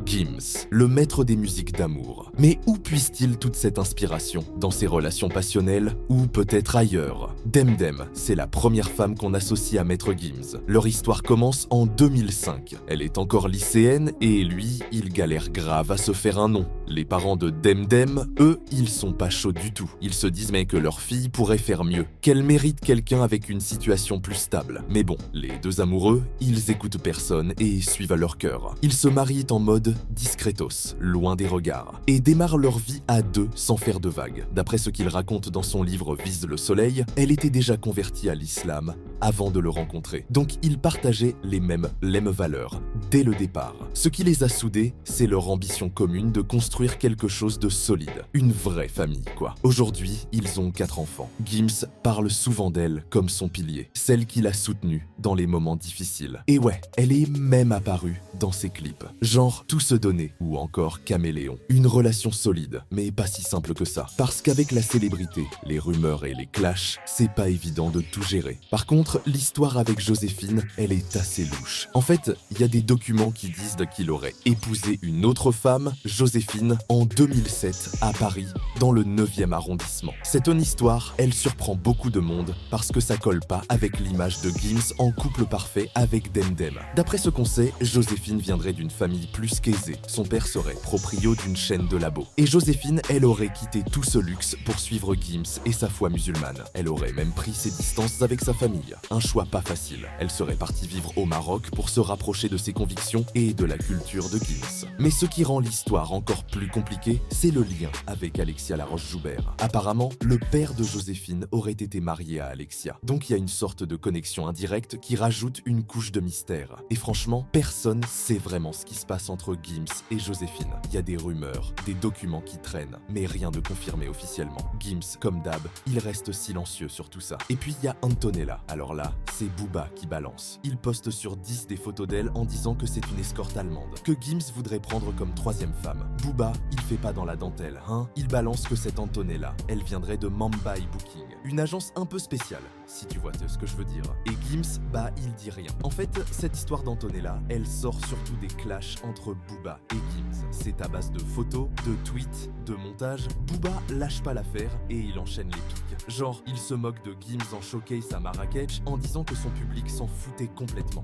Gims, le maître des musiques d'amour. Mais où puise-t-il toute cette inspiration? Dans ses relations passionnelles ou peut-être ailleurs? Demdem, c'est la première femme qu'on associe à Maître Gims. Leur histoire commence en 2005. Elle est encore lycéenne et lui, il galère grave à se faire un nom. Les parents de Demdem, eux, ils sont pas chauds du tout. Ils se disent mais que leur fille pourrait faire mieux, qu'elle mérite quelqu'un avec une situation plus stable. Mais bon, les deux amoureux, ils écoutent personne et suivent à leur cœur. Ils se marient en mode discretos, loin des regards, et démarrent leur vie à deux sans faire de vagues. D'après ce qu'il raconte dans son livre Vise le soleil, elle était déjà convertie à l'islam avant de le rencontrer. Donc ils partageaient les mêmes valeurs dès le départ. Ce qui les a soudés, c'est leur ambition commune de construire quelque chose de solide. Une vraie famille, quoi. Aujourd'hui, ils ont 4 enfants. Gims parle souvent d'elle comme son pilier, celle qui l'a soutenue dans les moments difficiles. Et ouais, elle est même apparue dans ses clips. Genre Tout se donner ou encore Caméléon. Une relation solide, mais pas si simple que ça. Parce qu'avec la célébrité, les rumeurs et les clashs, c'est pas évident de tout gérer. Par contre, l'histoire avec Joséphine, elle est assez louche. En fait, il y a des documents qui disent qu'il aurait épousé une autre femme, Joséphine, en 2007 à Paris, dans le 9e arrondissement. Cette histoire, elle surprend beaucoup de monde parce que ça colle pas avec l'image de Gims en couple parfait avec Demdem. D'après ce qu'on sait, Joséphine viendrait d'une famille plus qu'aisée. Son père serait proprio d'une chaîne de labos. Et Joséphine, elle aurait quitté tout ce luxe pour suivre Gims et sa foi musulmane. Elle aurait même pris ses distances avec sa famille. Un choix pas facile. Elle serait partie vivre au Maroc pour se rapprocher de ses convictions et de la culture de Gims. Mais ce qui rend l'histoire encore plus compliquée, c'est le lien avec Alexia Laroche-Joubert. Apparemment, le père de Joséphine aurait été marié à Alexia. Donc il y a une sorte de connexion indirecte qui rajoute une couche de mystère. Et franchement, personne sait vraiment ce qui se passe entre Gims et Joséphine. Il y a des rumeurs, des documents qui traînent, mais rien de confirmé officiellement. Gims, comme d'hab, il reste silencieux sur tout ça. Et puis il y a Antonella. Alors là, c'est Booba qui balance. Il poste sur 10 des photos d'elle en disant que c'est une escorte allemande, que Gims voudrait prendre comme 3e femme. Booba, il fait pas dans la dentelle, hein. Il balance que cette Antonella, elle viendrait de Mumbai Booking, une agence un peu spéciale, si tu vois ce que je veux dire. Et Gims, bah il dit rien. En fait, cette histoire d'Antonella, elle sort surtout des clashs entre Booba et Gims. C'est à base de photos, de tweets, de montages. Booba lâche pas l'affaire et il enchaîne les piques. Genre, il se moque de Gims en showcase à Marrakech en disant que son public s'en foutait complètement.